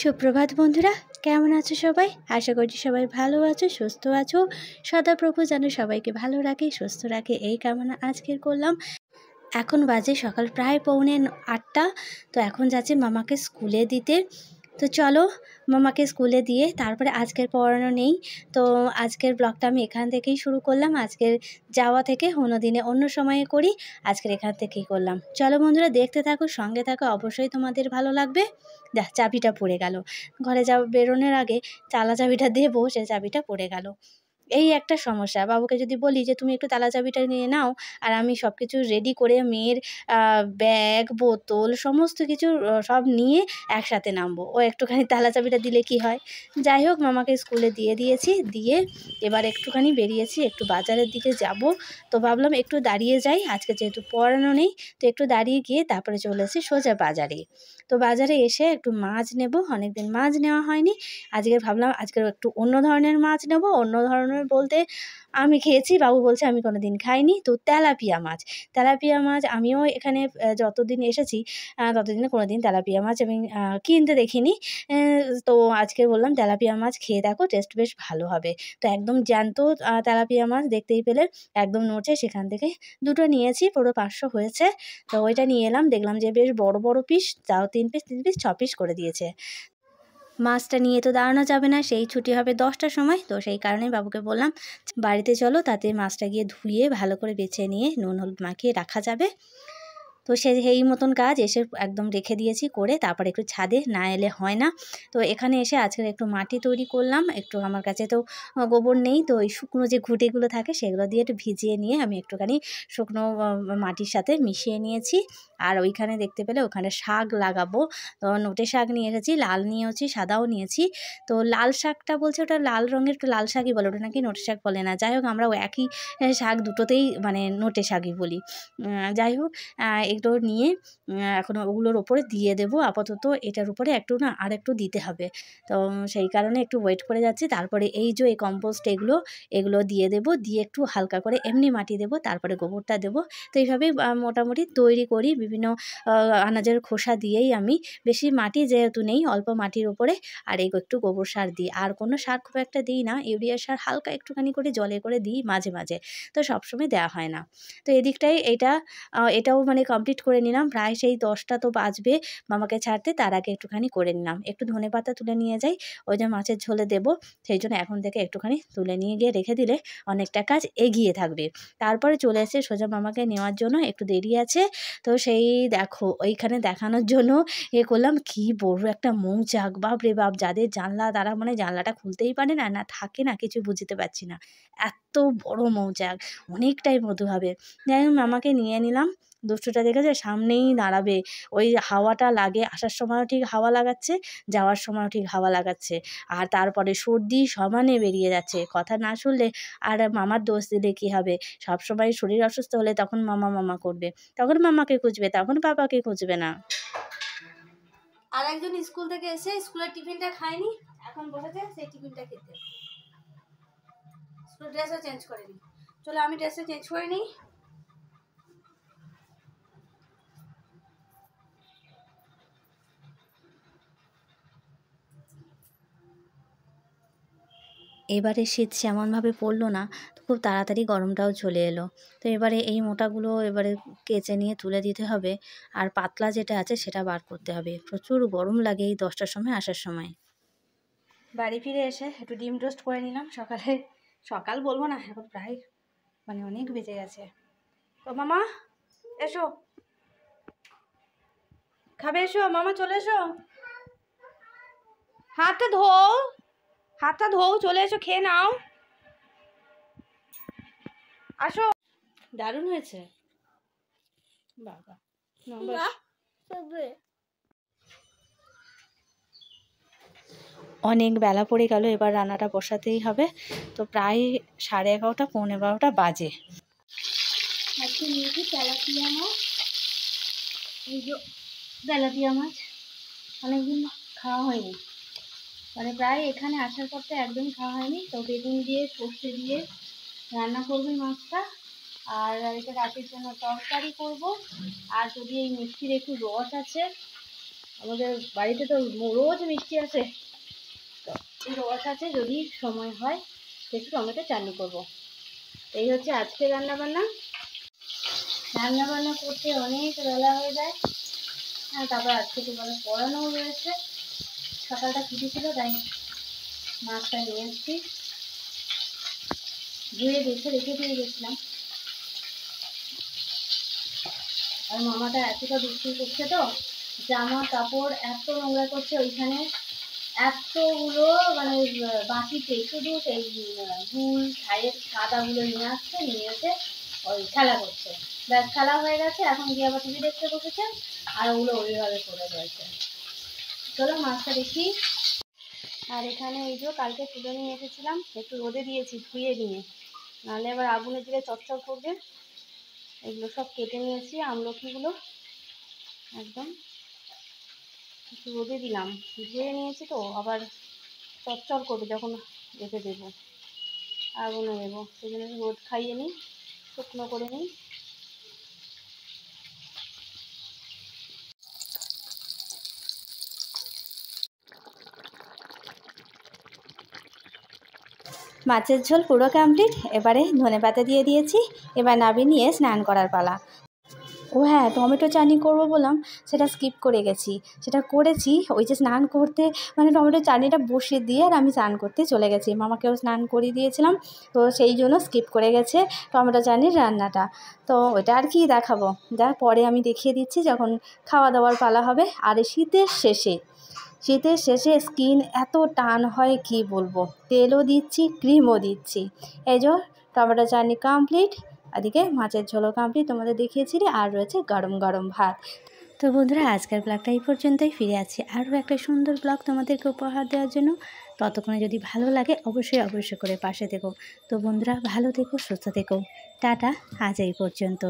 সুপ্রভাত বন্ধুরা, কেমন আছো সবাই? আশা করছি সবাই ভালো আছো, সুস্থ আছো। সদাপ্রভু যেন সবাইকে ভালো রাখে, সুস্থ রাখে, এই কামনা আজকের করলাম। এখন বাজে সকাল প্রায় 8:45। তো এখন যাচ্ছি মামাকে স্কুলে দিতে। তো চলো মামাকে স্কুলে দিয়ে তারপরে আজকের পড়ানো নেই। তো আজকের ব্লগটা আমি এখান থেকেই শুরু করলাম। আজকের যাওয়া থেকে অন্য দিনে অন্য সময়ে করি, আজকের এখান থেকেই করলাম। চলো বন্ধুরা, দেখতে থাকো, সঙ্গে থাকো, অবশ্যই তোমাদের ভালো লাগবে। দেখ, চাবিটা পড়ে গেল। ঘরে বেরোনোর আগে চালা চাবিটা দেবো, সে চাবিটা পড়ে গেল। এই একটা সমস্যা। বাবুকে যদি বলি যে তুমি একটু তালা চাবিটা নিয়ে নাও, আর আমি সব কিছু রেডি করে মেয়ের ব্যাগ, বোতল, সমস্ত কিছু সব নিয়ে একসাথে নামবো, ও একটুখানি তালা চাবিটা দিলে কি হয়। যাই হোক, মামাকে স্কুলে দিয়ে দিয়েছি, দিয়ে এবার একটুখানি বেরিয়েছি, একটু বাজারের দিকে যাব। তো ভাবলাম একটু দাঁড়িয়ে যাই, আজকে যেহেতু পড়ানো নেই। তো একটু দাঁড়িয়ে গিয়ে তারপরে চলে এসেছি সোজা বাজারে। তো বাজারে এসে একটু মাছ নেব, অনেকদিন মাছ নেওয়া হয়নি। আজকে ভাবলাম আজকে একটু অন্য ধরনের মাছ নেব। অন্য ধরনের বলতে আমি খেয়েছি, বাবু বলছে আমি কোনো দিন খাইনি। তো তেলাপিয়া মাছ, তেলাপিয়া মাছ আমিও এখানে যতদিন এসেছি ততদিনে কোনো দিন তেলাপিয়া মাছ আমি কিনতে দেখিনি। তো আজকে বললাম তেলাপিয়া মাছ খেয়ে দেখো, টেস্ট বেশ ভালো হবে। তো একদম জ্যান্ত তেলাপিয়া মাছ দেখতেই পেলে, একদম নড়ছে। সেখান থেকে দুটো নিয়েছি, পুরো 500 হয়েছে। তো ওইটা নিয়ে এলাম, দেখলাম যে বেশ বড় বড় পিস, তাও 3 পিস 6 পিস করে দিয়েছে। মাছটা নিয়ে তো দাঁড়ানো যাবে না, সেই ছুটি হবে 10টার সময়। তো সেই কারণেই বাবুকে বললাম বাড়িতে চলো, তাতে মাছটা গিয়ে ধুয়ে ভালো করে বেছে নিয়ে নুন হলুদ মাখিয়ে রাখা যাবে। তো সেই মতন কাজ এসে একদম রেখে দিয়েছি করে, তারপর একটু ছাদে না এলে হয় না। তো এখানে এসে আজকের একটু মাটি তৈরি করলাম। একটু আমার কাছে তো গোবর নেই, তো ওই শুকনো যে ঘুঁটেগুলো থাকে সেগুলো দিয়ে একটু ভিজিয়ে নিয়ে আমি একটুখানি শুকনো মাটির সাথে মিশিয়ে নিয়েছি। আর ওইখানে দেখতে পেলে ওখানে শাক লাগাবো। তো নোটে শাক নিয়ে এসেছি, লাল নিয়েছি, সাদাও নিয়েছি। তো লাল শাকটা বলছে ওটা লাল রঙের, একটু লাল শাকই বলে, ওটা নাকি নোটে শাক বলে না। যাই হোক, আমরা একই শাক দুটোতেই মানে নোটে শাকই বলি। যাই হোক, এগুলো নিয়ে এখন ওগুলোর ওপরে দিয়ে দেবো। আপাতত এটার উপরে একটু না আর একটু দিতে হবে। তো সেই কারণে একটু ওয়েট করে যাচ্ছি। তারপরে এই যে এই কম্পোস্ট এগুলো দিয়ে দেবো, দিয়ে একটু হালকা করে এমনি মাটি দেবো, তারপরে গোবরটা দেবো। তো এইভাবেই মোটামুটি তৈরি করি। বিভিন্ন আনাজের খোসা দিয়েই আমি, বেশি মাটি যেহেতু নেই, অল্প মাটির ওপরে আর একটু গোবর সার দিই। আর কোনো সার খুব একটা দিই না, ইউরিয়া সার হালকা একটুখানি করে জলে করে দিই মাঝে মাঝে, তো সবসময় দেওয়া হয় না। তো এদিকটাই এটাও মানে কমপ্লিট করে নিলাম। প্রায় সেই 10টা তো বাজবে মামাকে ছাড়তে, তার আগে একটুখানি করে নিলাম। একটু ধনেপাতা তুলে নিয়ে যাই, ওই যে মাছের ঝোলে দেবো, সেই জন্য এখন থেকে একটুখানি তুলে নিয়ে গিয়ে রেখে দিলে অনেকটা কাজ এগিয়ে থাকবে। তারপরে চলে এসে সোজা মামাকে নেওয়ার জন্য, একটু দেরি আছে। তো সেই দেখো ওইখানে দেখানোর জন্য করলাম, কি বড় একটা মৌচাক, বাপরে বাপ! যাদের জানলা, তারা মানে জানলাটা খুলতেই পারে না, না থাকে না, কিছু বুঝতে পারছি না। এত বড় মৌচাক, অনেকটাই মধু হবে। যাই হোক, মামাকে নিয়ে নিলাম। দুষ্টুটা দেখেছে, সামনেই দাঁড়াবে, ওই হাওয়াটা লাগে, আসার সময়ও ঠিক হাওয়া লাগাচ্ছে, যাওয়ার সময়ও ঠিক হাওয়া লাগাচ্ছে। আর তারপরে সর্দি সমানে বেরিয়ে যাচ্ছে। কথা না শুনলে আর মামার দোষ দিলে কী হবে? সবসময় শরীর অসুস্থ হলে তখন মামা মামা করবে, তখন মামাকে খুঁজবে, তখন পাপাকে খুঁজবে না। আর একজন স্কুল থেকে এসে স্কুলের টিফিনটা খায়নি, এখন বসেছে সেই টিফিনটা খেতে। স্কুল ড্রেসও চেঞ্জ করেনি। চলো আমি ড্রেসটা চেঞ্জ করে নিই। এবারে শীত সেমনভাবে পড়লো না, তো খুব তাড়াতাড়ি গরমটাও চলে এলো। তো এবারে এই মোটাগুলো এবারে কেচে নিয়ে তুলে দিতে হবে, আর পাতলা যেটা আছে সেটা বার করতে হবে। প্রচুর গরম লাগে এই 10টার সময় আসার সময়। বাড়ি ফিরে এসে একটু ডিম টোস্ট করে নিলাম। সকাল বলবো না, এখন প্রায় মানে অনেক বেজে গেছে। তো মামা এসো, খাবে? এসো মামা, চলে এসো, হাতটা ধোও, চলে এসো, খেয়ে নাও, আসো। দারুণ হয়েছে বাবা। অনেক বেলা পড়ে গেল, এবার রান্নাটা বসাতেই হবে। তো প্রায় 11:30 11:45 বাজে। আজকে নিয়েছি তেলাপিয়া মাছ। এই যে তেলাপিয়া মাছ অনেকদিন খাওয়া হয়নি, মানে প্রায় এখানে আসার পর তো একদম খাওয়া হয়নি। তো বেগুন দিয়ে সর্ষে দিয়ে রান্না করবো মাছটা, আর এটা রাতের জন্য তরকারি করব। আর যদি এই মিষ্টির একটু রস আছে, আমাদের বাড়িতে তো রোজ মিষ্টি আসে, তো রস আছে, যদি সময় হয় একটু টমেটো চাটনি করবো। এই হচ্ছে আজকে রান্নাবান্না করতে অনেক বেলা হয়ে যায়। হ্যাঁ, তারপর আজকে তোমার পড়ানোও রয়েছে। সকালটা ছুটি ছিল, তাই মাছটা নিয়ে এসেছি, ধুয়ে রেখে দিয়ে গেছিলাম। আর মামাটা এতটা দুষ্টু করছে, তো জামা কাপড় এত নোংরা করছে, ওইখানে এতগুলো মানে বাটিতে শুধু সেই গুল ছাইয়ের কাদাগুলো নিয়ে আসছে, নিয়ে এসে ওই খেলা করছে। ব্যাস খেলা হয়ে গেছে, এখন গিয়ে আবার টিভি দেখতে বসেছে, আর ওগুলো ওইভাবে পড়ে রয়েছে। চলো মাছটা দেখি। আর এখানে এই যে কালকে তুলে নিয়ে এসেছিলাম, একটু রোদে দিয়েছি ধুয়ে নিয়ে, নাহলে আবার আগুনে দিলে চটচট করবে। এগুলো সব কেটে নিয়েছি, আমলকিগুলো একদম একটু রোদে দিলাম, ধুয়ে নিয়েছি, তো আবার চটচট করবে যখন রেখে দেবো, আগুনে দেবো, সেই জন্য রোদ খাইয়ে নিই, শুকনো করে নিই। মাছের ঝোল পুরো কমপ্লিট। এবারে ধনেপাতা দিয়ে দিয়েছি, এবার নামিয়ে স্নান করার পালা। ও হ্যাঁ, টমেটো চাটনি করবো বললাম, সেটা স্কিপ করে গেছি। সেটা করেছি ওই যে স্নান করতে, মানে টমেটো চাটনিটা বসিয়ে দিয়ে আর আমি স্নান করতে চলে গেছি, মামাকেও স্নান করিয়ে দিয়েছিলাম, তো সেই জন্য স্কিপ করে গেছে টমেটো চাটনির রান্নাটা। তো ওটা আর কি দেখাবো, যা পরে আমি দেখিয়ে দিচ্ছি যখন খাওয়া দাওয়ার পালা হবে। আর শীতের শেষে স্কিন এত টান হয় কি বলবো, তেলও দিচ্ছি ক্রিমও দিচ্ছি। এই যে টমেটো চাটনি কমপ্লিট, এদিকে মাছের ঝোলও কমপ্লিট তোমাদের দেখিয়েছি, আর রয়েছে গরম গরম ভাত। তো বন্ধুরা, আজকের ব্লগটা এই পর্যন্তই। ফিরে আছি আরও একটা সুন্দর ব্লগ তোমাদেরকে উপহার দেওয়ার জন্য। ততক্ষণে যদি ভালো লাগে অবশ্যই করে পাশে থেকো। তো বন্ধুরা, ভালো থেকো, সুস্থ থেকো। টাটা, আজ এই পর্যন্ত।